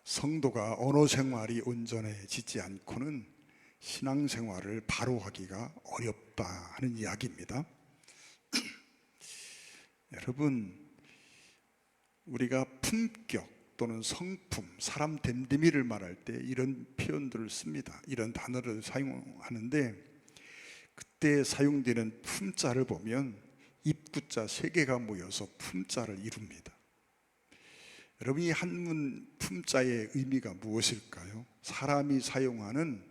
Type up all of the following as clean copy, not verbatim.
성도가 언어 생활이 온전해지지 않고는 신앙생활을 바로 하기가 어렵다 하는 이야기입니다. 여러분, 우리가 품격 또는 성품, 사람 됨됨이를 말할 때 이런 표현들을 씁니다. 이런 단어를 사용하는데, 그때 사용되는 품자를 보면 입구자 3개가 모여서 품자를 이룹니다. 여러분, 이 한문 품자의 의미가 무엇일까요? 사람이 사용하는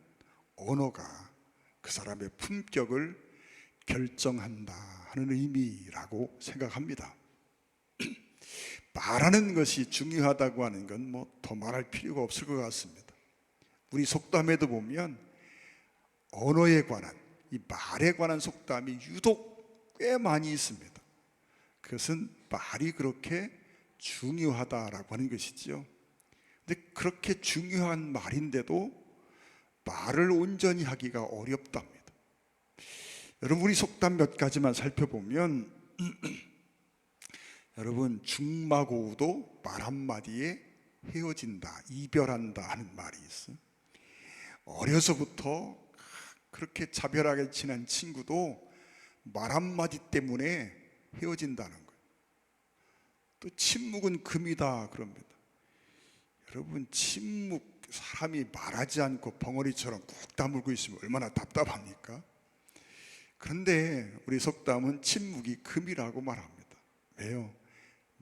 언어가 그 사람의 품격을 결정한다 하는 의미라고 생각합니다. 말하는 것이 중요하다고 하는 건 더 말할 필요가 없을 것 같습니다. 우리 속담에도 보면 언어에 관한, 이 말에 관한 속담이 유독 꽤 많이 있습니다. 그것은 말이 그렇게 중요하다라고 하는 것이죠. 근데 그렇게 중요한 말인데도 말을 온전히 하기가 어렵답니다. 여러분, 우리 속담 몇 가지만 살펴보면 여러분, 중마고우도 말 한마디에 헤어진다, 이별한다 하는 말이 있어요. 어려서부터 그렇게 자별하게 지낸 친구도 말 한마디 때문에 헤어진다는 거예요. 또 침묵은 금이다 그럽니다. 여러분, 침묵, 사람이 말하지 않고 벙어리처럼 꾹 다물고 있으면 얼마나 답답합니까? 그런데 우리 속담은 침묵이 금이라고 말합니다. 왜요?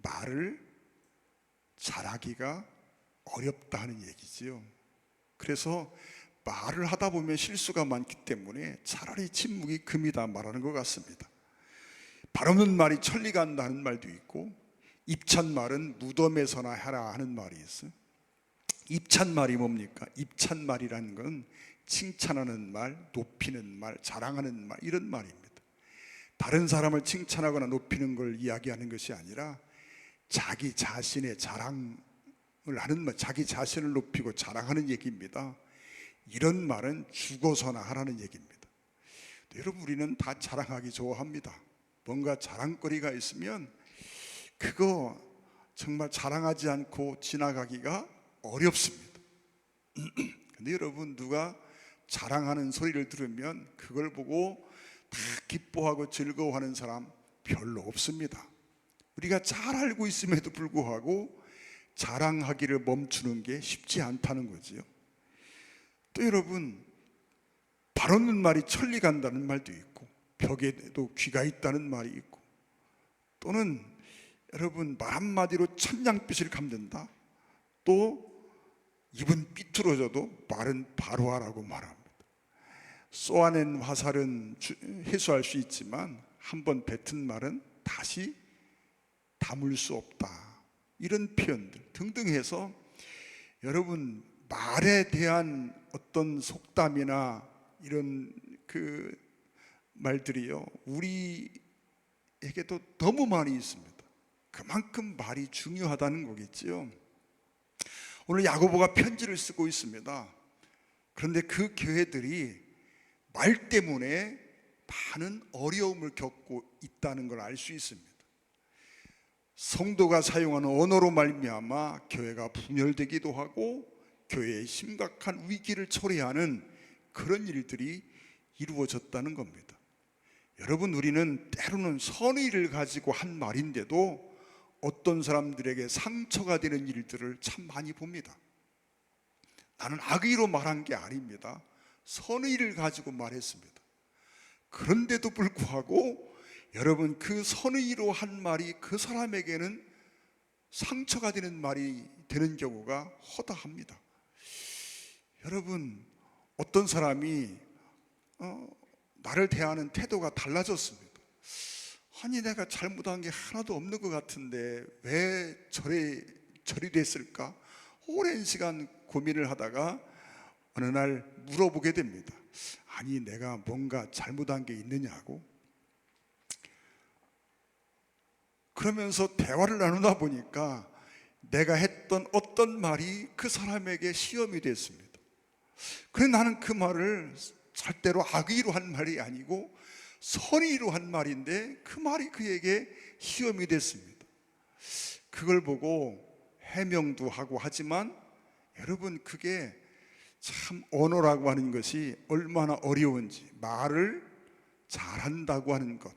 말을 잘하기가 어렵다 하는 얘기지요. 그래서 말을 하다 보면 실수가 많기 때문에 차라리 침묵이 금이다 말하는 것 같습니다. 발 없는 말이 천리 간다 하는 말도 있고, 입찬 말은 무덤에서나 해라 하는 말이 있어요. 입찬 말이 뭡니까? 입찬 말이라는 건 칭찬하는 말, 높이는 말, 자랑하는 말, 이런 말입니다. 다른 사람을 칭찬하거나 높이는 걸 이야기하는 것이 아니라 자기 자신의 자랑을 하는 말, 자기 자신을 높이고 자랑하는 얘기입니다. 이런 말은 죽어서나 하라는 얘기입니다. 여러분, 우리는 다 자랑하기 좋아합니다. 뭔가 자랑거리가 있으면 그거 정말 자랑하지 않고 지나가기가 어렵습니다. 근데 여러분, 누가 자랑하는 소리를 들으면 그걸 보고 다 기뻐하고 즐거워하는 사람 별로 없습니다. 우리가 잘 알고 있음에도 불구하고 자랑하기를 멈추는 게 쉽지 않다는 거지요. 또 여러분, 발 없는 말이 천리 간다는 말도 있고, 벽에도 귀가 있다는 말이 있고, 또는 여러분, 말 한마디로 천냥빚을 갚는다. 또 입은 삐뚤어져도 말은 바로 하라고 말합니다. 쏘아낸 화살은 회수할 수 있지만 한번 뱉은 말은 다시 담을 수 없다, 이런 표현들 등등 해서 여러분, 말에 대한 어떤 속담이나 이런 그 말들이요, 우리에게도 너무 많이 있습니다. 그만큼 말이 중요하다는 거겠지요. 오늘 야고보가 편지를 쓰고 있습니다. 그런데 그 교회들이 말 때문에 많은 어려움을 겪고 있다는 걸 알 수 있습니다. 성도가 사용하는 언어로 말미암아 교회가 분열되기도 하고 교회의 심각한 위기를 초래하는 그런 일들이 이루어졌다는 겁니다. 여러분, 우리는 때로는 선의를 가지고 한 말인데도 어떤 사람들에게 상처가 되는 일들을 참 많이 봅니다. 나는 악의로 말한 게 아닙니다. 선의를 가지고 말했습니다. 그런데도 불구하고 여러분, 그 선의로 한 말이 그 사람에게는 상처가 되는 말이 되는 경우가 허다합니다. 여러분, 어떤 사람이 나를 대하는 태도가 달라졌습니다. 아니, 내가 잘못한 게 하나도 없는 것 같은데 왜 저리 됐을까? 오랜 시간 고민을 하다가 어느 날 물어보게 됩니다. 아니, 내가 뭔가 잘못한 게 있느냐고. 그러면서 대화를 나누다 보니까 내가 했던 어떤 말이 그 사람에게 시험이 됐습니다. 그래, 나는 그 말을 절대로 악의로 한 말이 아니고 선의로 한 말인데 그 말이 그에게 시험이 됐습니다. 그걸 보고 해명도 하고 하지만 여러분, 그게 참 언어라고 하는 것이 얼마나 어려운지, 말을 잘한다고 하는 것,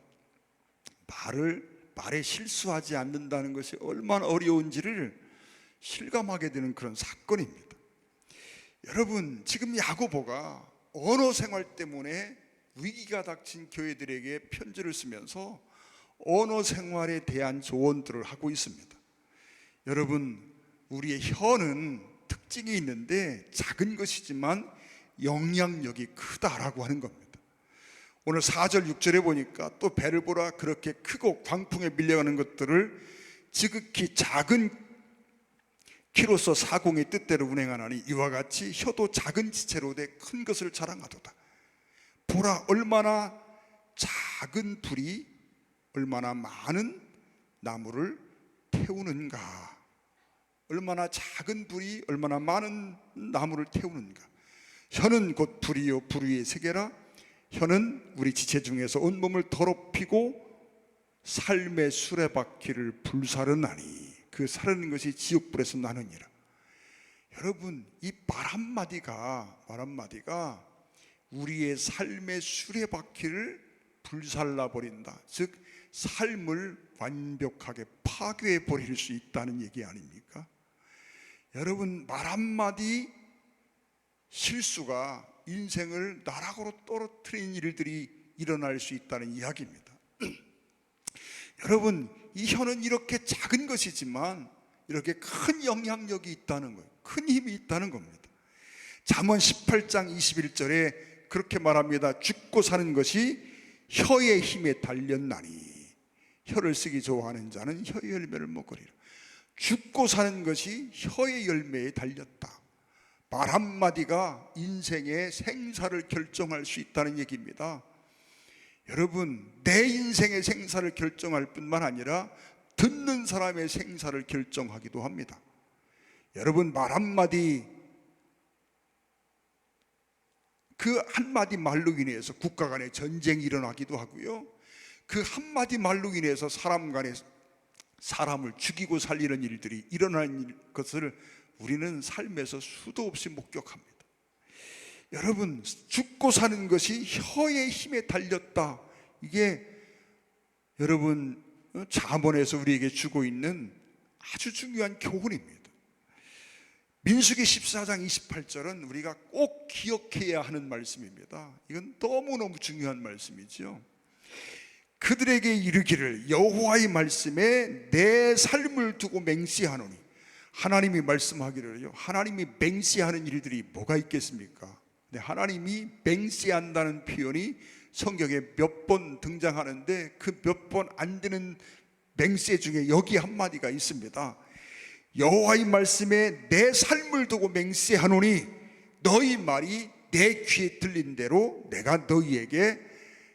말에 실수하지 않는다는 것이 얼마나 어려운지를 실감하게 되는 그런 사건입니다. 여러분, 지금 야고보가 언어 생활 때문에 위기가 닥친 교회들에게 편지를 쓰면서 언어 생활에 대한 조언들을 하고 있습니다. 여러분, 우리의 혀는 특징이 있는데 작은 것이지만 영향력이 크다라고 하는 겁니다. 오늘 4절 6절에 보니까 또 배를 보라, 그렇게 크고 광풍에 밀려가는 것들을 지극히 작은 키로서 사공의 뜻대로 운행하나니 이와 같이 혀도 작은 지체로 돼 큰 것을 자랑하도다. 보라, 얼마나 작은 불이 얼마나 많은 나무를 태우는가. 얼마나 작은 불이 얼마나 많은 나무를 태우는가. 혀는 곧 불이요 불 위의 세계라. 혀는 우리 지체 중에서 온몸을 더럽히고 삶의 수레바퀴를 불사르나니 그 사르는 것이 지옥불에서 나느니라. 여러분, 이 말 한마디가 우리의 삶의 수레바퀴를 불살라 버린다. 즉 삶을 완벽하게 파괴해 버릴 수 있다는 얘기 아닙니까? 여러분, 말 한마디 실수가 인생을 나락으로 떨어뜨린 일들이 일어날 수 있다는 이야기입니다. 여러분, 이 혀는 이렇게 작은 것이지만 이렇게 큰 영향력이 있다는 거예요. 큰 힘이 있다는 겁니다. 잠언 18장 21절에 그렇게 말합니다. 죽고 사는 것이 혀의 힘에 달렸나니 혀를 쓰기 좋아하는 자는 혀의 열매를 먹으리라. 죽고 사는 것이 혀의 열매에 달렸다. 말 한마디가 인생의 생사를 결정할 수 있다는 얘기입니다. 여러분, 내 인생의 생사를 결정할 뿐만 아니라 듣는 사람의 생사를 결정하기도 합니다. 여러분, 말 한마디, 그 한마디 말로 인해서 국가 간에 전쟁이 일어나기도 하고요, 그 한마디 말로 인해서 사람 간에 사람을 죽이고 살리는 일들이 일어나는 것을 우리는 삶에서 수도 없이 목격합니다. 여러분, 죽고 사는 것이 혀의 힘에 달렸다. 이게 여러분 잠언에서 우리에게 주고 있는 아주 중요한 교훈입니다. 민수기 14장 28절은 우리가 꼭 기억해야 하는 말씀입니다. 이건 너무너무 중요한 말씀이죠. 그들에게 이르기를 여호와의 말씀에 내 삶을 두고 맹세하노니. 하나님이 말씀하기를요, 하나님이 맹세하는 일들이 뭐가 있겠습니까? 근데 하나님이 맹세한다는 표현이 성경에 몇 번 등장하는데 그 몇 번 안 되는 맹세 중에 여기 한마디가 있습니다. 여호와의 말씀에 내 삶을 두고 맹세하노니 너희 말이 내 귀에 들린 대로 내가 너희에게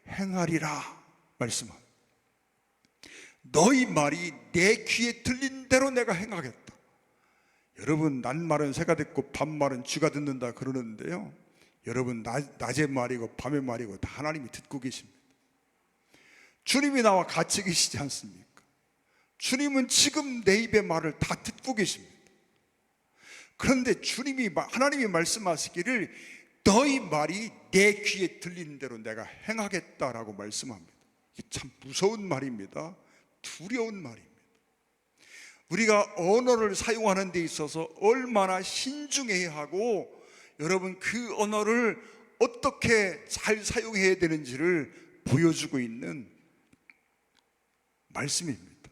행하리라 말씀합니다. 너희 말이 내 귀에 들린 대로 내가 행하겠다. 여러분, 낮말은 새가 듣고 밤말은 쥐가 듣는다 그러는데요, 여러분, 낮의 말이고 밤의 말이고 다 하나님이 듣고 계십니다. 주님이 나와 같이 계시지 않습니까? 주님은 지금 내 입의 말을 다 듣고 계십니다. 그런데 하나님이 말씀하시기를 너희 말이 내 귀에 들리는 대로 내가 행하겠다라고 말씀합니다. 이게 참 무서운 말입니다. 두려운 말입니다. 우리가 언어를 사용하는 데 있어서 얼마나 신중해야 하고, 여러분, 그 언어를 어떻게 잘 사용해야 되는지를 보여주고 있는 말씀입니다.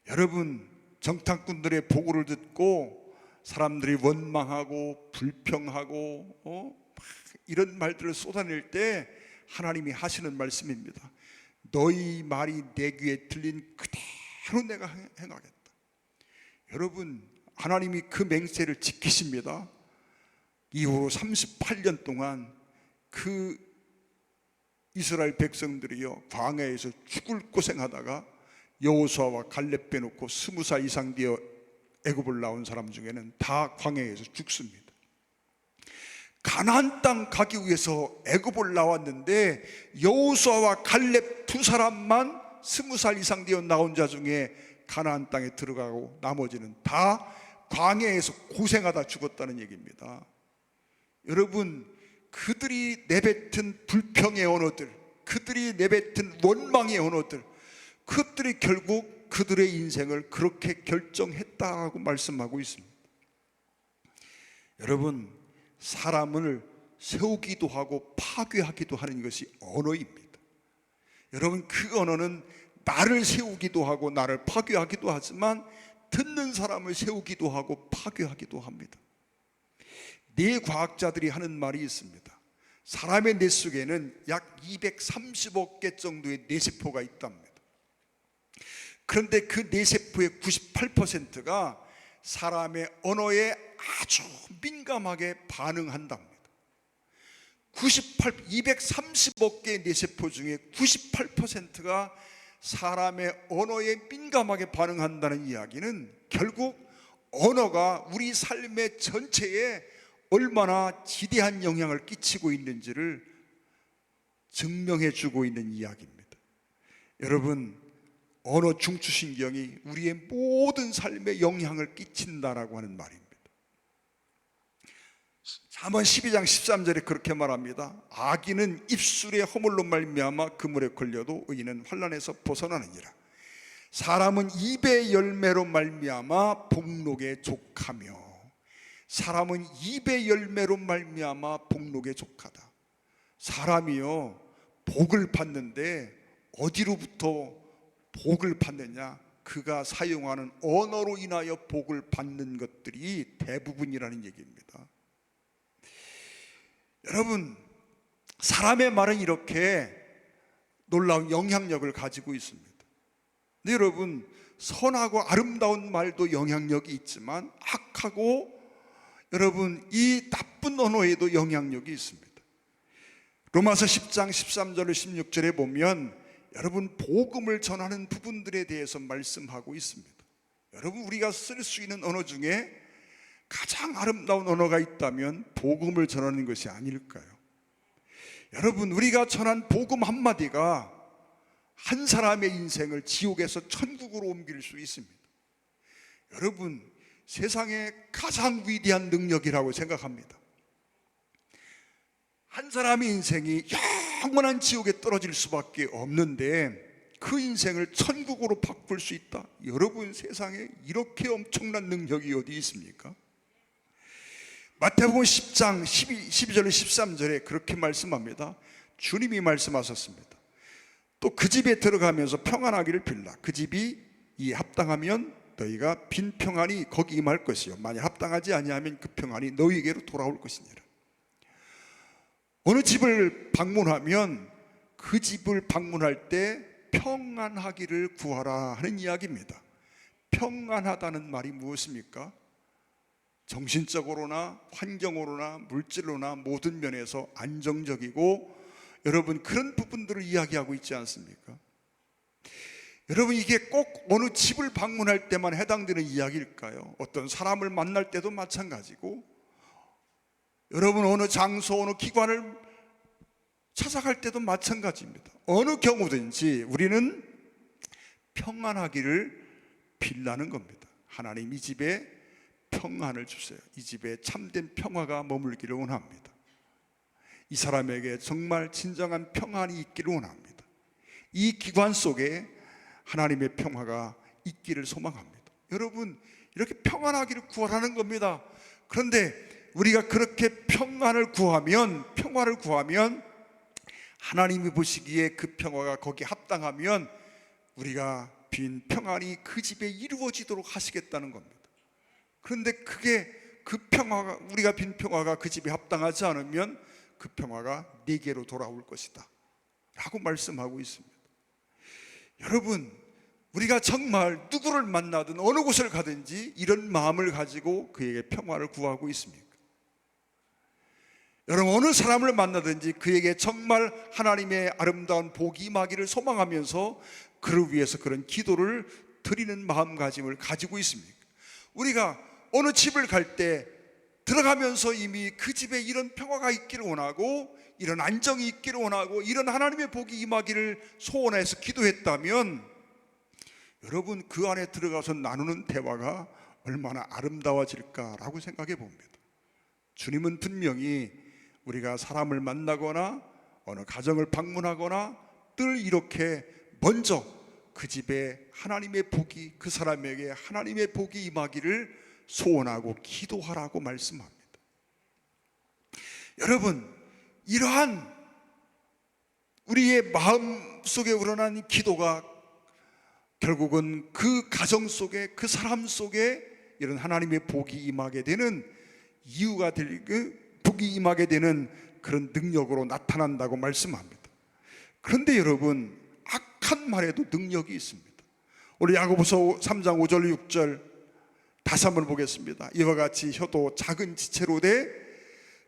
여러분, 정탐꾼들의 보고를 듣고 사람들이 원망하고 불평하고 이런 말들을 쏟아낼 때 하나님이 하시는 말씀입니다. 너희 말이 내 귀에 들린 그대로 내가 행하겠다. 여러분, 하나님이 그 맹세를 지키십니다. 이후 38년 동안 그 이스라엘 백성들이요, 광야에서 죽을 고생하다가 여호수아와 갈렙 빼놓고 20살 이상 되어 애굽을 나온 사람 중에는 다 광야에서 죽습니다. 가나안 땅 가기 위해서 애굽을 나왔는데 여호수아와 갈렙 두 사람만 20살 이상 되어 나온 자 중에 가나안 땅에 들어가고 나머지는 다 광야에서 고생하다 죽었다는 얘기입니다. 여러분, 그들이 내뱉은 불평의 언어들, 그들이 내뱉은 원망의 언어들, 그것들이 결국 그들의 인생을 그렇게 결정했다고 말씀하고 있습니다. 여러분, 사람을 세우기도 하고 파괴하기도 하는 것이 언어입니다. 여러분, 그 언어는 나를 세우기도 하고 나를 파괴하기도 하지만 듣는 사람을 세우기도 하고 파괴하기도 합니다. 뇌과학자들이 하는 말이 있습니다. 사람의 뇌 속에는 약 230억 개 정도의 뇌세포가 있답니다. 그런데 그 뇌세포의 98%가 사람의 언어에 아주 민감하게 반응한답니다. 230억 개의 뇌세포 중에 98%가 사람의 언어에 민감하게 반응한다는 이야기는 결국 언어가 우리 삶의 전체에 얼마나 지대한 영향을 끼치고 있는지를 증명해 주고 있는 이야기입니다. 여러분, 언어 중추신경이 우리의 모든 삶에 영향을 끼친다라고 하는 말입니다. 잠언 12장 13절에 그렇게 말합니다. 악인은 입술의 허물로 말미암아 그물에 걸려도 의인은 환난에서 벗어나느니라. 사람은 입의 열매로 말미암아 복록에 족하며, 사람은 입의 열매로 말미암아 복록에 족하다. 사람이요, 복을 받는데 어디로부터 복을 받느냐? 그가 사용하는 언어로 인하여 복을 받는 것들이 대부분이라는 얘기입니다. 여러분, 사람의 말은 이렇게 놀라운 영향력을 가지고 있습니다. 근데 여러분, 선하고 아름다운 말도 영향력이 있지만 악하고 여러분 이 나쁜 언어에도 영향력이 있습니다. 로마서 10장 13절 16절에 보면 여러분 복음을 전하는 부분들에 대해서 말씀하고 있습니다. 여러분, 우리가 쓸 수 있는 언어 중에 가장 아름다운 언어가 있다면 복음을 전하는 것이 아닐까요? 여러분, 우리가 전한 복음 한마디가 한 사람의 인생을 지옥에서 천국으로 옮길 수 있습니다. 여러분, 세상에 가장 위대한 능력이라고 생각합니다. 한 사람의 인생이 영원한 지옥에 떨어질 수밖에 없는데 그 인생을 천국으로 바꿀 수 있다. 여러분, 세상에 이렇게 엄청난 능력이 어디 있습니까? 마태복음 10장 12절 13절에 그렇게 말씀합니다. 주님이 말씀하셨습니다. 또 그 집에 들어가면서 평안하기를 빌라. 그 집이 이 합당하면 너희가 빈 평안이 거기 임할 것이요, 만약 합당하지 아니하면 그 평안이 너희에게로 돌아올 것이니라. 어느 집을 방문하면 그 집을 방문할 때 평안하기를 구하라 하는 이야기입니다. 평안하다는 말이 무엇입니까? 정신적으로나 환경으로나 물질로나 모든 면에서 안정적이고, 여러분 그런 부분들을 이야기하고 있지 않습니까? 여러분, 이게 꼭 어느 집을 방문할 때만 해당되는 이야기일까요? 어떤 사람을 만날 때도 마찬가지고, 여러분 어느 장소, 어느 기관을 찾아갈 때도 마찬가지입니다. 어느 경우든지 우리는 평안하기를 빌라는 겁니다. 하나님, 이 집에 평안을 주세요. 이 집에 참된 평화가 머물기를 원합니다. 이 사람에게 정말 진정한 평안이 있기를 원합니다. 이 기관 속에 하나님의 평화가 있기를 소망합니다. 여러분, 이렇게 평안하기를 구하라는 겁니다. 그런데 우리가 그렇게 평화를 구하면 하나님이 보시기에 그 평화가 거기에 합당하면 우리가 빈 평안이 그 집에 이루어지도록 하시겠다는 겁니다. 그런데 그게 그 평화가, 우리가 빈 평화가 그 집에 합당하지 않으면 그 평화가 네게로 돌아올 것이다 라고 말씀하고 있습니다. 여러분, 우리가 정말 누구를 만나든 어느 곳을 가든지 이런 마음을 가지고 그에게 평화를 구하고 있습니까? 여러분, 어느 사람을 만나든지 그에게 정말 하나님의 아름다운 복이 임하기를 소망하면서 그를 위해서 그런 기도를 드리는 마음가짐을 가지고 있습니까? 우리가 어느 집을 갈 때 들어가면서 이미 그 집에 이런 평화가 있기를 원하고, 이런 안정이 있기를 원하고, 이런 하나님의 복이 임하기를 소원해서 기도했다면, 여러분 그 안에 들어가서 나누는 대화가 얼마나 아름다워질까라고 생각해 봅니다. 주님은 분명히 우리가 사람을 만나거나 어느 가정을 방문하거나 늘 이렇게 먼저 그 집에 하나님의 복이, 그 사람에게 하나님의 복이 임하기를 소원하고 기도하라고 말씀합니다. 여러분, 이러한 우리의 마음 속에 우러난 기도가 결국은 그 가정 속에, 그 사람 속에 이런 하나님의 복이 임하게 되는 이유가 될, 그 복이 임하게 되는 그런 능력으로 나타난다고 말씀합니다. 그런데 여러분, 악한 말에도 능력이 있습니다. 우리 야고보서 3장 5절 6절 다시 한번 보겠습니다. 이와 같이 혀도 작은 지체로 돼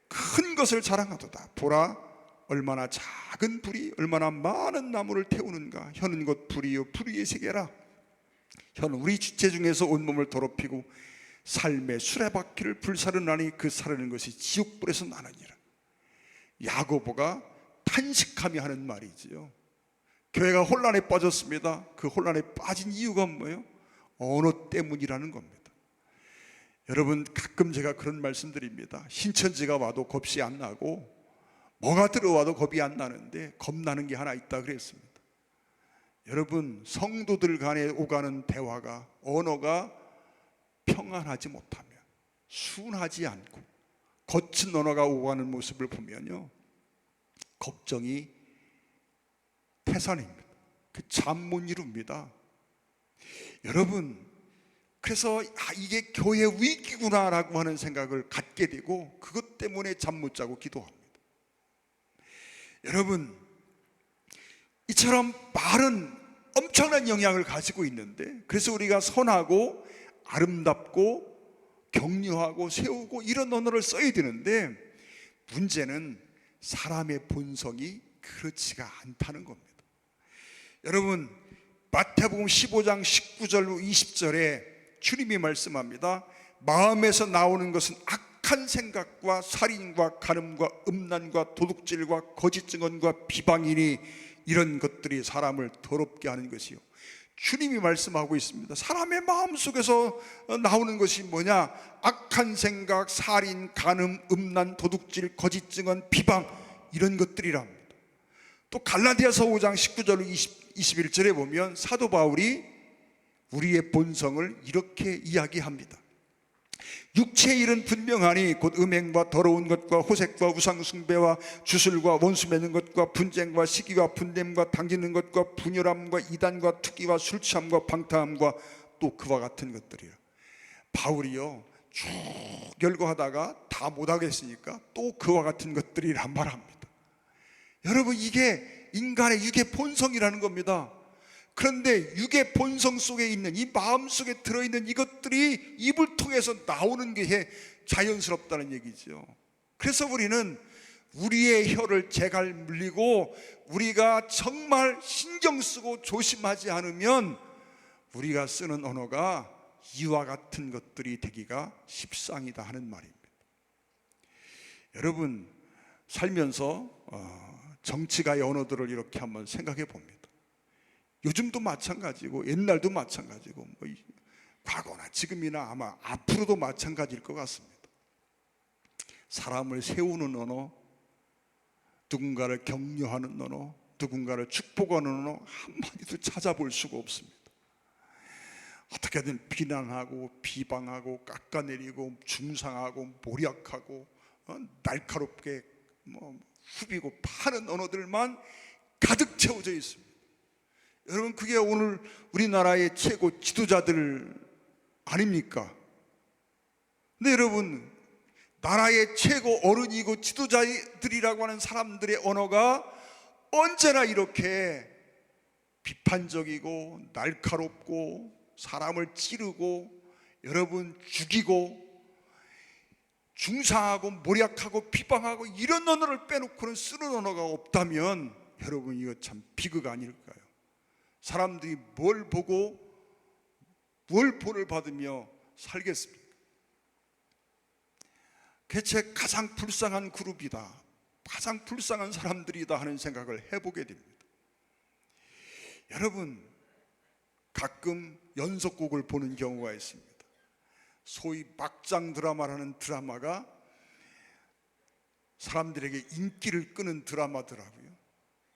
큰 것을 자랑하도다. 보라, 얼마나 작은 불이 얼마나 많은 나무를 태우는가. 혀는 곧 불이요 불의의 세계라. 혀는 우리 주체 중에서 온몸을 더럽히고 삶의 수레바퀴를 불사르나니 그 사르는 것이 지옥불에서 나느니라. 야고보가 탄식하며 하는 말이지요. 교회가 혼란에 빠졌습니다. 그 혼란에 빠진 이유가 뭐예요? 언어 때문이라는 겁니다. 여러분, 가끔 제가 그런 말씀드립니다. 신천지가 와도 겁이 안 나고 뭐가 들어와도 겁이 안 나는데 겁나는 게 하나 있다 그랬습니다. 여러분, 성도들 간에 오가는 대화가, 언어가 평안하지 못하면, 순하지 않고 거친 언어가 오가는 모습을 보면요, 걱정이 태산입니다. 그 잠 못 이룹니다. 여러분, 그래서 이게 교회 위기구나라고 하는 생각을 갖게 되고 그것 때문에 잠 못 자고 기도합니다. 여러분, 이처럼 말은 엄청난 영향을 가지고 있는데, 그래서 우리가 선하고 아름답고 격려하고 세우고 이런 언어를 써야 되는데, 문제는 사람의 본성이 그렇지가 않다는 겁니다. 여러분, 마태복음 15장 19절 20절에 주님이 말씀합니다. 마음에서 나오는 것은 악한 생각과 살인과 간음과 음란과 도둑질과 거짓 증언과 비방이니 이런 것들이 사람을 더럽게 하는 것이요. 주님이 말씀하고 있습니다. 사람의 마음속에서 나오는 것이 뭐냐? 악한 생각, 살인, 간음, 음란, 도둑질, 거짓 증언, 비방, 이런 것들이랍니다. 또 갈라디아서 5장 19절 21절에 보면 사도 바울이 우리의 본성을 이렇게 이야기합니다. 육체의 일은 분명하니 곧 음행과 더러운 것과 호색과 우상숭배와 주술과 원수 맺는 것과 분쟁과 시기와 분냄과 당기는 것과 분열함과 이단과 투기와 술취함과 방탕함과 또 그와 같은 것들이라. 바울이요, 쭉 열거하다가 다 못하겠으니까 또 그와 같은 것들이란 말합니다. 여러분, 이게 인간의 육의 본성이라는 겁니다. 그런데 육의 본성 속에 있는, 이 마음 속에 들어있는 이것들이 입을 통해서 나오는 게 자연스럽다는 얘기죠. 그래서 우리는 우리의 혀를 제갈 물리고 우리가 정말 신경 쓰고 조심하지 않으면 우리가 쓰는 언어가 이와 같은 것들이 되기가 십상이다 하는 말입니다. 여러분, 살면서 정치가의 언어들을 이렇게 한번 생각해 봅니다. 요즘도 마찬가지고 옛날도 마찬가지고 과거나 지금이나 아마 앞으로도 마찬가지일 것 같습니다. 사람을 세우는 언어, 누군가를 격려하는 언어, 누군가를 축복하는 언어 한마디도 찾아볼 수가 없습니다. 어떻게든 비난하고 비방하고 깎아내리고 중상하고 모략하고 날카롭게 후비고 파는 언어들만 가득 채워져 있습니다. 여러분, 그게 오늘 우리나라의 최고 지도자들 아닙니까? 근데 여러분, 나라의 최고 어른이고 지도자들이라고 하는 사람들의 언어가 언제나 이렇게 비판적이고 날카롭고 사람을 찌르고 여러분 죽이고 중상하고 모략하고 비방하고 이런 언어를 빼놓고는 쓰는 언어가 없다면 여러분, 이거 참 비극 아닐까요? 사람들이 뭘 보고 뭘 본을 받으며 살겠습니까? 대체 가장 불쌍한 그룹이다, 가장 불쌍한 사람들이다 하는 생각을 해보게 됩니다. 여러분, 가끔 연속곡을 보는 경우가 있습니다. 소위 막장 드라마라는 드라마가 사람들에게 인기를 끄는 드라마더라고요.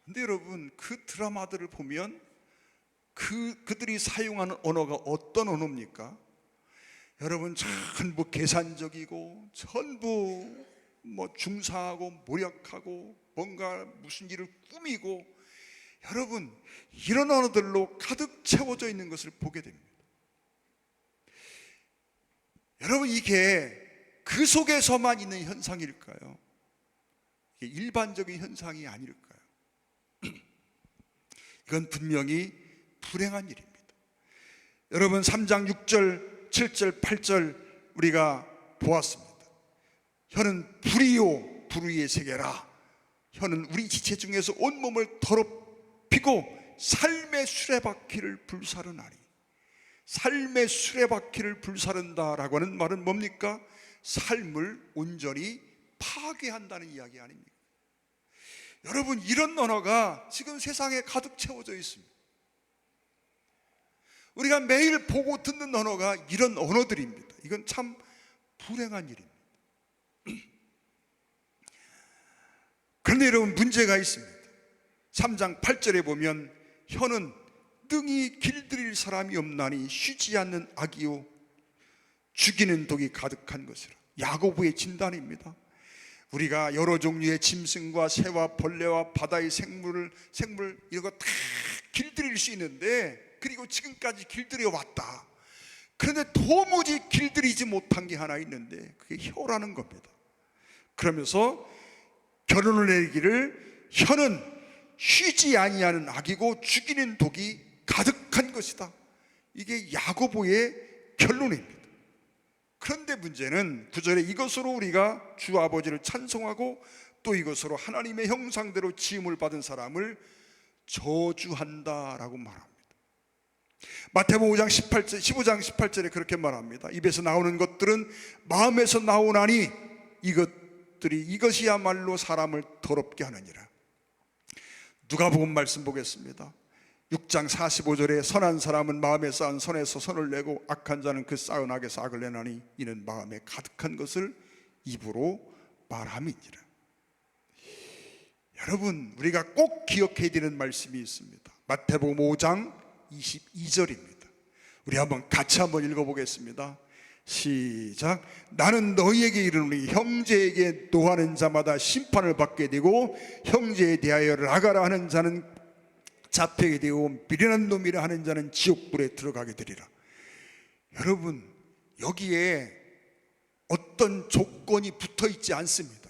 근데 여러분, 그 드라마들을 보면 그들이 사용하는 언어가 어떤 언어입니까? 여러분, 전부 계산적이고 전부 중상하고 모략하고 뭔가 무슨 일을 꾸미고, 여러분, 이런 언어들로 가득 채워져 있는 것을 보게 됩니다. 여러분, 이게 그 속에서만 있는 현상일까요? 이게 일반적인 현상이 아닐까요? 이건 분명히 불행한 일입니다. 여러분, 3장 6절, 7절, 8절 우리가 보았습니다. 혀는 불이요 불의의 세계라. 혀는 우리 지체 중에서 온몸을 더럽히고 삶의 수레바퀴를 불사르나니. 삶의 수레바퀴를 불사른다라고 하는 말은 뭡니까? 삶을 온전히 파괴한다는 이야기 아닙니까? 여러분, 이런 언어가 지금 세상에 가득 채워져 있습니다. 우리가 매일 보고 듣는 언어가 이런 언어들입니다. 이건 참 불행한 일입니다. 그런데 여러분, 문제가 있습니다. 3장 8절에 보면 혀는 능히 길들일 사람이 없나니 쉬지 않는 악이요 죽이는 독이 가득한 것이라. 야고보의 진단입니다. 우리가 여러 종류의 짐승과 새와 벌레와 바다의 생물 이런 거 다 길들일 수 있는데, 그리고 지금까지 길들여 왔다. 그런데 도무지 길들이지 못한 게 하나 있는데 그게 혀라는 겁니다. 그러면서 결론을 내리기를 혀는 쉬지 아니하는 악이고 죽이는 독이 가득한 것이다. 이게 야고보의 결론입니다. 그런데 문제는 9절에 이것으로 우리가 주 아버지를 찬송하고 또 이것으로 하나님의 형상대로 지음을 받은 사람을 저주한다라고 말합니다. 마태복음 15장 18절에 그렇게 말합니다. 입에서 나오는 것들은 마음에서 나오나니 이것이야말로 사람을 더럽게 하느니라. 누가복음 말씀 보겠습니다. 6장 45절에 선한 사람은 마음에 쌓은 선에서 선을 내고 악한 자는 그 쌓은 악에서 악을 내나니 이는 마음에 가득한 것을 입으로 말함이니라. 여러분, 우리가 꼭 기억해야 되는 말씀이 있습니다. 마태복음 5장 22절입니다. 우리 같이 한번 읽어보겠습니다. 시작. 나는 너희에게 이르노니 형제에게 노하는 자마다 심판을 받게 되고 형제에 대하여 라가라 하는 자는 잡히게 되고 미련한 놈이라 하는 자는 지옥불에 들어가게 되리라. 여러분, 여기에 어떤 조건이 붙어 있지 않습니다.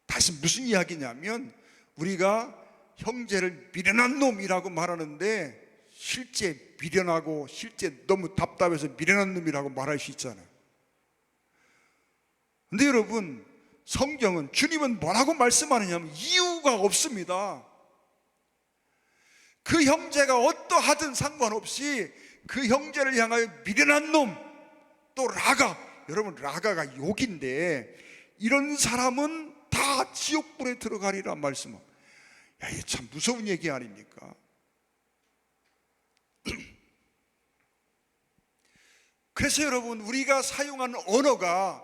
다시 무슨 이야기냐면, 우리가 형제를 미련한 놈이라고 말하는데 실제 미련하고 실제 너무 답답해서 미련한 놈이라고 말할 수 있잖아요. 근데 여러분, 성경은, 주님은 뭐라고 말씀하느냐면 이유가 없습니다. 그 형제가 어떠하든 상관없이 그 형제를 향하여 미련한 놈, 또 라가, 여러분 라가가 욕인데 이런 사람은 다 지옥불에 들어가리라 말씀합니다. 야, 이게 참 무서운 얘기 아닙니까? 그래서 여러분, 우리가 사용하는 언어가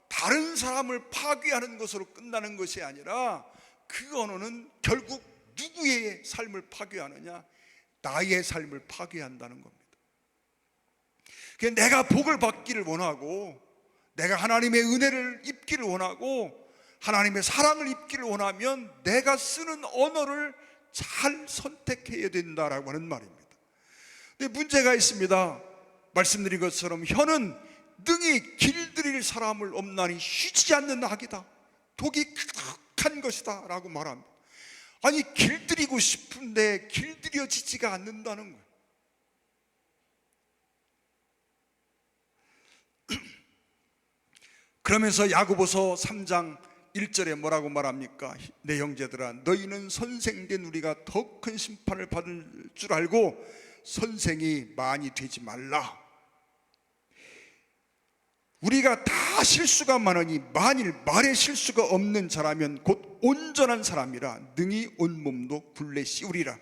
다른 사람을 파괴하는 것으로 끝나는 것이 아니라 그 언어는 결국 누구의 삶을 파괴하느냐? 나의 삶을 파괴한다는 겁니다. 내가 복을 받기를 원하고, 내가 하나님의 은혜를 입기를 원하고, 하나님의 사랑을 입기를 원하면 내가 쓰는 언어를 잘 선택해야 된다라고 하는 말입니다. 근데 문제가 있습니다. 말씀드린 것처럼 혀는 능히 길들일 사람을 없나니 쉬지 않는 악이다, 독이 가득한 것이다 라고 말합니다. 아니, 길들이고 싶은데 길들여지지가 않는다는 거예요. 그러면서 야고보서 3장 1절에 뭐라고 말합니까? 내 형제들아, 너희는 선생된 우리가 더 큰 심판을 받을 줄 알고 선생이 많이 되지 말라. 우리가 다 실수가 많으니 만일 말에 실수가 없는 자라면 곧 온전한 사람이라 능히 온몸도 굴레 씌우리라.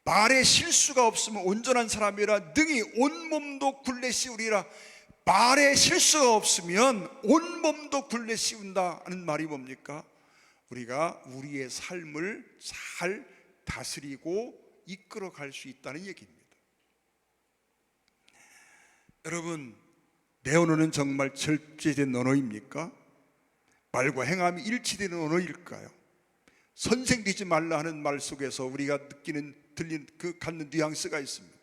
말에 실수가 없으면 온전한 사람이라 능히 온몸도 굴레 씌우리라. 말에 실수가 없으면 온몸도 굴레 씌운다 하는 말이 뭡니까? 우리가 우리의 삶을 잘 다스리고 이끌어 갈 수 있다는 얘기입니다. 여러분, 내 언어는 정말 절제된 언어입니까? 말과 행함이 일치되는 언어일까요? 선생되지 말라 하는 말 속에서 우리가 들리는 갖는 뉘앙스가 있습니다.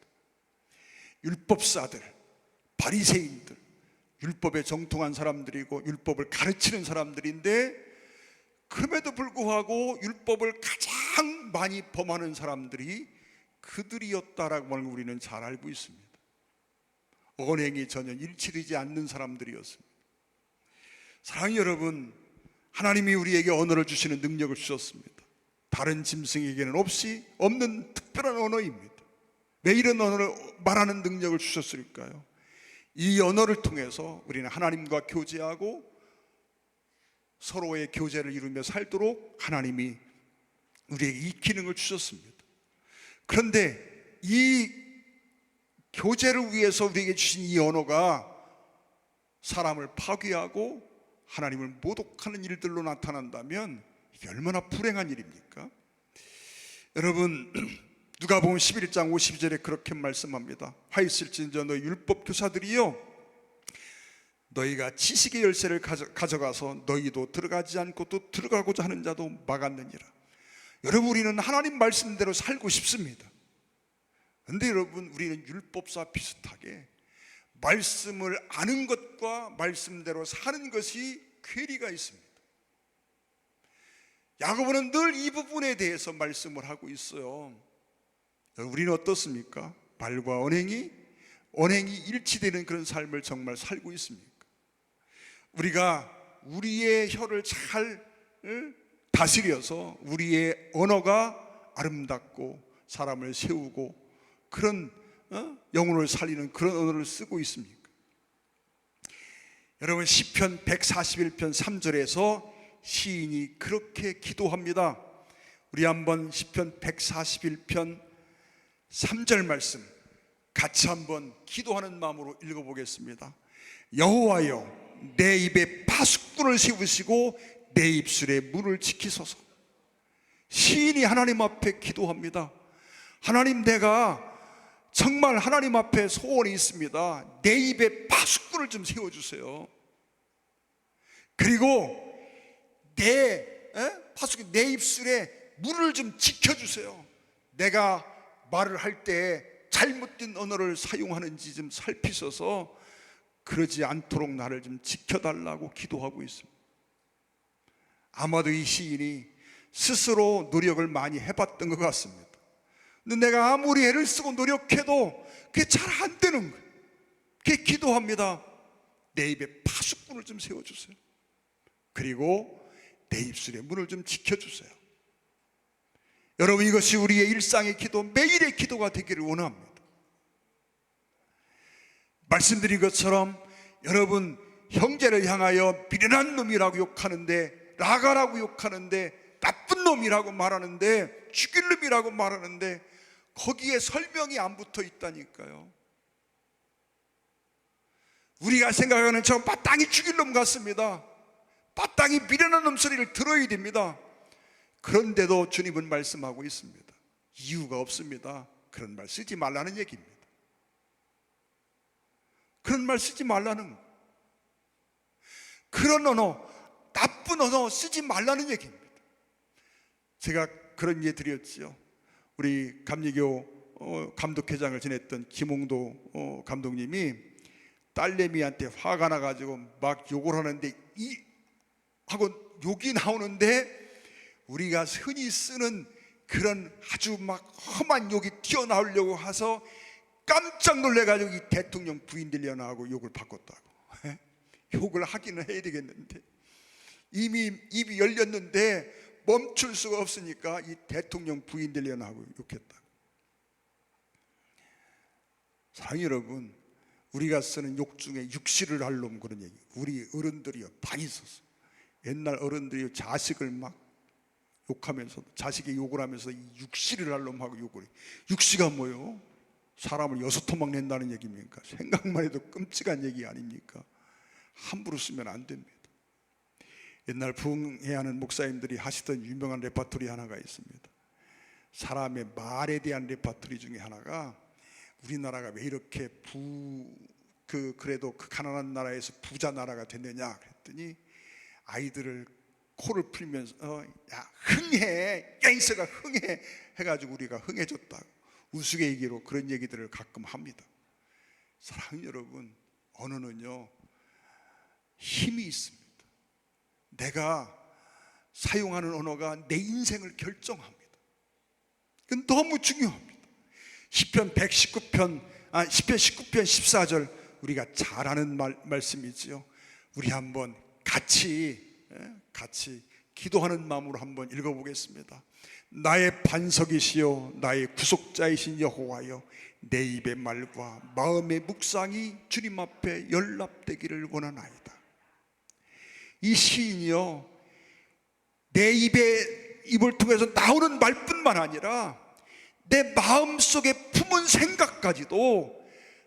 율법사들, 바리새인들, 율법에 정통한 사람들이고 율법을 가르치는 사람들인데, 그럼에도 불구하고 율법을 가장 많이 범하는 사람들이 그들이었다라고 하는 걸 우리는 잘 알고 있습니다. 언행이 전혀 일치되지 않는 사람들이었습니다. 사랑하는 여러분, 하나님이 우리에게 언어를 주시는 능력을 주셨습니다. 다른 짐승에게는 없는 특별한 언어입니다. 왜 이런 언어를 말하는 능력을 주셨을까요? 이 언어를 통해서 우리는 하나님과 교제하고 서로의 교제를 이루며 살도록 하나님이 우리에게 이 기능을 주셨습니다. 그런데 이 교제를 위해서 우리에게 주신 이 언어가 사람을 파괴하고 하나님을 모독하는 일들로 나타난다면 이게 얼마나 불행한 일입니까? 여러분, 누가복음 11장 52절에 그렇게 말씀합니다. 화 있을진저 너희 율법 교사들이요, 너희가 지식의 열쇠를 가져가서 너희도 들어가지 않고 또 들어가고자 하는 자도 막았느니라. 여러분, 우리는 하나님 말씀대로 살고 싶습니다. 그런데 여러분, 우리는 율법사 비슷하게 말씀을 아는 것과 말씀대로 사는 것이 괴리가 있습니다. 야고보는 늘 이 부분에 대해서 말씀을 하고 있어요. 우리는 어떻습니까? 말과 언행이 일치되는 그런 삶을 정말 살고 있습니까? 우리가 우리의 혀를 잘 다스려서 우리의 언어가 아름답고 사람을 세우고 그런 영혼을 살리는 그런 언어를 쓰고 있습니까? 여러분, 시편 141편 3절에서 시인이 그렇게 기도합니다. 우리 한번 시편 141편 3절 말씀 같이 한번 기도하는 마음으로 읽어보겠습니다. 여호와여, 내 입에 파수꾼을 세우시고 내 입술에 문을 지키소서. 시인이 하나님 앞에 기도합니다. 하나님, 내가 정말 하나님 앞에 소원이 있습니다. 내 입에 파수꾼을 좀 세워주세요. 그리고 내 입술에 문을 좀 지켜주세요. 내가 말을 할 때 잘못된 언어를 사용하는지 좀 살피셔서 그러지 않도록 나를 좀 지켜달라고 기도하고 있습니다. 아마도 이 시인이 스스로 노력을 많이 해봤던 것 같습니다. 근데 내가 아무리 애를 쓰고 노력해도 그게 잘 안 되는 거예요. 그게 기도합니다. 내 입에 파수꾼을 좀 세워주세요. 그리고 내 입술에 문을 좀 지켜주세요. 여러분, 이것이 우리의 일상의 기도, 매일의 기도가 되기를 원합니다. 말씀드린 것처럼 여러분, 형제를 향하여 비련한 놈이라고 욕하는데, 라가라고 욕하는데, 나쁜 놈이라고 말하는데, 죽일 놈이라고 말하는데 거기에 설명이 안 붙어 있다니까요. 우리가 생각하는 저 마땅히 죽일 놈 같습니다. 마땅히 미련한 놈 소리를 들어야 됩니다. 그런데도 주님은 말씀하고 있습니다. 이유가 없습니다. 그런 말 쓰지 말라는 얘기입니다. 그런 말 쓰지 말라는, 그런 언어, 나쁜 언어 쓰지 말라는 얘기입니다. 제가 그런 예 드렸죠. 우리 감리교 감독회장을 지냈던 김홍도 감독님이 딸내미한테 화가 나가지고 막 욕을 하는데 하고 욕이 나오는데, 우리가 흔히 쓰는 그런 아주 막 험한 욕이 튀어나오려고 해서 깜짝 놀래가지고 이 대통령 부인 되려나 하고 욕을 바꿨다고. 욕을 하기는 해야 되겠는데 이미 입이 열렸는데 멈출 수가 없으니까 이 대통령 부인 되려나 하고 욕했다고. 사랑하는 여러분, 우리가 쓰는 욕 중에 육시를 할 놈, 그런 얘기 우리 어른들이요 많이 썼어요. 옛날 어른들이 자식을 막 욕하면서, 자식이 욕을 하면서 이 육시를 할 놈하고 욕을 해. 육시가 뭐요? 사람을 6토막 낸다는 얘기입니까? 생각만 해도 끔찍한 얘기 아닙니까? 함부로 쓰면 안 됩니다. 옛날 부흥회하는 목사님들이 하시던 유명한 레파토리 하나가 있습니다. 사람의 말에 대한 레파토리 중에 하나가, 우리나라가 왜 이렇게 그래도 그 가난한 나라에서 부자 나라가 됐느냐 그랬더니, 아이들을 코를 풀면서 야 흥해, 야 이서가 흥해 해가지고 우리가 흥해졌다고 우스갯얘기로 그런 얘기들을 가끔 합니다. 사랑하는 여러분, 언어는요 힘이 있습니다. 내가 사용하는 언어가 내 인생을 결정합니다. 그건 너무 중요합니다. 시편 19편 14절 우리가 잘 아는 말씀이지요. 우리 한번 같이 기도하는 마음으로 한번 읽어보겠습니다. 나의 반석이시요 나의 구속자이신 여호와여, 내 입의 말과 마음의 묵상이 주님 앞에 연락되기를 원하나이다. 이 시인이요, 내 입을 통해서 나오는 말뿐만 아니라 내 마음속에 품은 생각까지도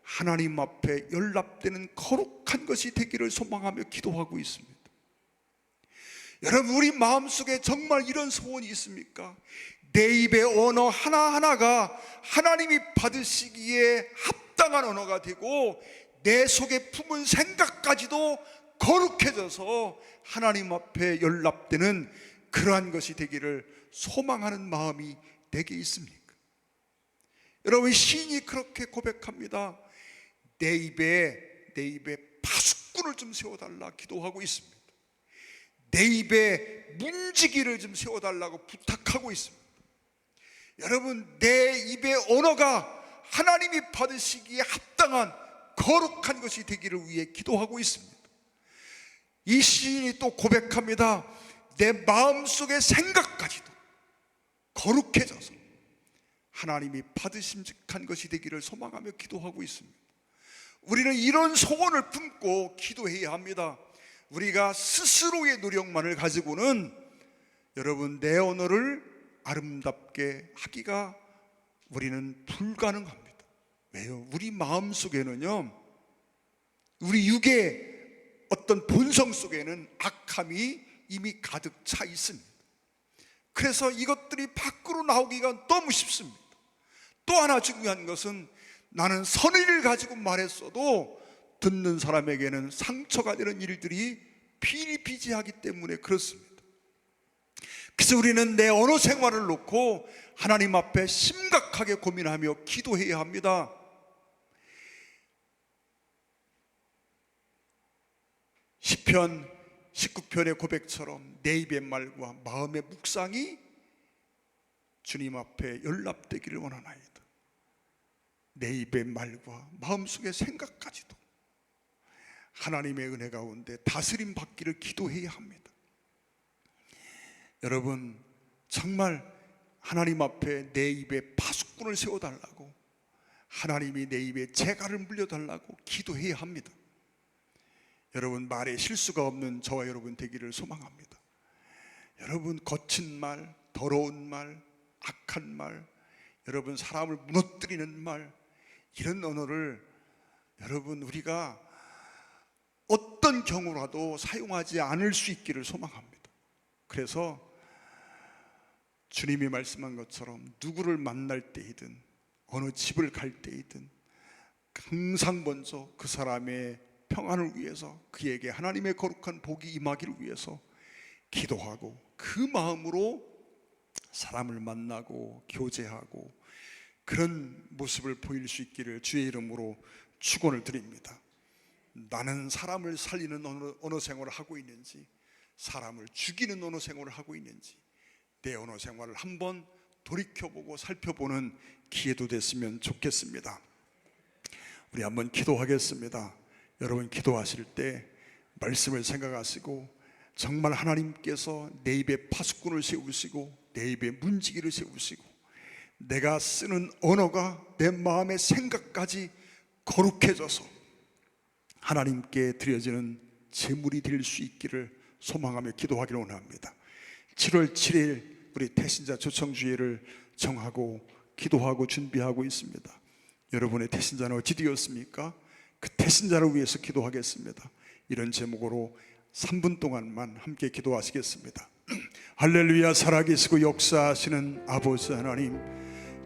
하나님 앞에 연락되는 거룩한 것이 되기를 소망하며 기도하고 있습니다. 여러분, 우리 마음속에 정말 이런 소원이 있습니까? 내 입의 언어 하나하나가 하나님이 받으시기에 합당한 언어가 되고, 내 속에 품은 생각까지도 거룩해져서 하나님 앞에 연락되는 그러한 것이 되기를 소망하는 마음이 내게 있습니까? 여러분, 시인이 그렇게 고백합니다. 내 입에 파수꾼을 좀 세워달라 기도하고 있습니다. 내 입에 문지기를 좀 세워달라고 부탁하고 있습니다. 여러분, 내 입의 언어가 하나님이 받으시기에 합당한 거룩한 것이 되기를 위해 기도하고 있습니다. 이 시인이 또 고백합니다. 내 마음속의 생각까지도 거룩해져서 하나님이 받으심직한 것이 되기를 소망하며 기도하고 있습니다. 우리는 이런 소원을 품고 기도해야 합니다. 우리가 스스로의 노력만을 가지고는 여러분 내 언어를 아름답게 하기가 우리는 불가능합니다. 왜요? 우리 마음속에는요, 우리 육의 어떤 본성 속에는 악함이 이미 가득 차 있습니다. 그래서 이것들이 밖으로 나오기가 너무 쉽습니다. 또 하나 중요한 것은, 나는 선의를 가지고 말했어도 듣는 사람에게는 상처가 되는 일들이 비일비재하기 때문에 그렇습니다. 그래서 우리는 내 언어 생활을 놓고 하나님 앞에 심각하게 고민하며 기도해야 합니다. 시편 19편의 고백처럼 내 입의 말과 마음의 묵상이 주님 앞에 연락되기를 원하나이다. 내 입의 말과 마음속의 생각까지도 하나님의 은혜 가운데 다스림 받기를 기도해야 합니다. 여러분, 정말 하나님 앞에 내 입에 파수꾼을 세워달라고, 하나님이 내 입에 재갈을 물려달라고 기도해야 합니다. 여러분, 말에 실수가 없는 저와 여러분 되기를 소망합니다. 여러분, 거친 말, 더러운 말, 악한 말, 여러분 사람을 무너뜨리는 말, 이런 언어를 여러분 우리가 어떤 경우라도 사용하지 않을 수 있기를 소망합니다. 그래서 주님이 말씀한 것처럼 누구를 만날 때이든 어느 집을 갈 때이든 항상 먼저 그 사람의 평안을 위해서, 그에게 하나님의 거룩한 복이 임하기를 위해서 기도하고, 그 마음으로 사람을 만나고 교제하고 그런 모습을 보일 수 있기를 주의 이름으로 축원을 드립니다. 나는 사람을 살리는 언어 생활을 하고 있는지, 사람을 죽이는 언어 생활을 하고 있는지, 내 언어 생활을 한번 돌이켜보고 살펴보는 기회도 됐으면 좋겠습니다. 우리 한번 기도하겠습니다. 여러분, 기도하실 때 말씀을 생각하시고, 정말 하나님께서 내 입에 파수꾼을 세우시고 내 입에 문지기를 세우시고, 내가 쓰는 언어가 내 마음의 생각까지 거룩해져서 하나님께 드려지는 제물이 될 수 있기를 소망하며 기도하기를 원합니다. 7월 7일 우리 태신자 초청주의를 정하고 기도하고 준비하고 있습니다. 여러분의 태신자는 어찌 되었습니까? 그 태신자를 위해서 기도하겠습니다. 이런 제목으로 3분 동안만 함께 기도하시겠습니다. 할렐루야. 살아계시고 역사하시는 아버지 하나님,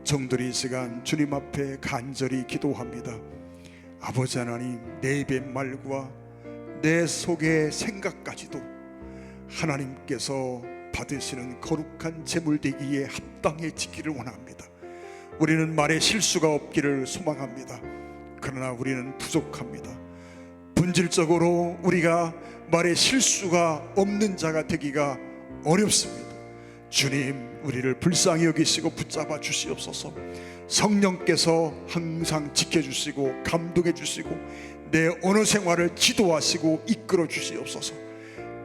정들이 이 시간 주님 앞에 간절히 기도합니다. 아버지 하나님, 내 입의 말과 내 속의 생각까지도 하나님께서 받으시는 거룩한 제물 되기에 합당해지기를 원합니다. 우리는 말에 실수가 없기를 소망합니다. 그러나 우리는 부족합니다. 본질적으로 우리가 말에 실수가 없는 자가 되기가 어렵습니다. 주님, 우리를 불쌍히 여기시고 붙잡아 주시옵소서. 성령께서 항상 지켜주시고 감동해 주시고 내 언어 생활을 지도하시고 이끌어 주시옵소서.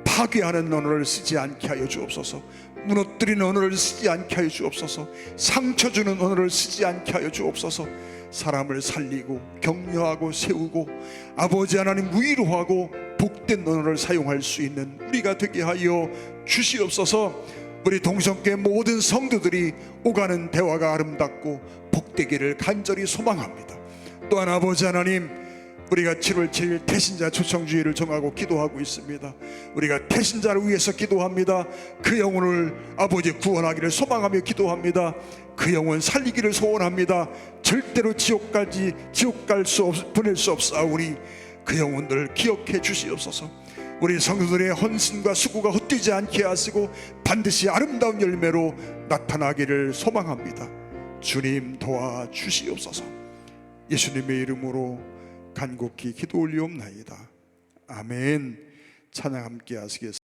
파괴하는 언어를 쓰지 않게 하여 주옵소서. 무너뜨리는 언어를 쓰지 않게 하여 주옵소서. 상처 주는 언어를 쓰지 않게 하여 주옵소서. 사람을 살리고 격려하고 세우고 아버지 하나님 위로하고 복된 언어를 사용할 수 있는 우리가 되게 하여 주시옵소서. 우리 동성교회 모든 성도들이 오가는 대화가 아름답고 복되기를 간절히 소망합니다. 또한 아버지 하나님, 우리가 7월 7일 태신자 초청주의를 정하고 기도하고 있습니다. 우리가 태신자를 위해서 기도합니다. 그 영혼을 아버지 구원하기를 소망하며 기도합니다. 그 영혼 살리기를 소원합니다. 절대로 지옥 갈 수 보낼 수 없사오니 그 영혼들 기억해 주시옵소서. 우리 성도들의 헌신과 수고가 헛되지 않게 하시고 반드시 아름다운 열매로 나타나기를 소망합니다. 주님 도와 주시옵소서. 예수님의 이름으로 간곡히 기도 올리옵나이다. 아멘. 찬양 함께 하시겠습니다.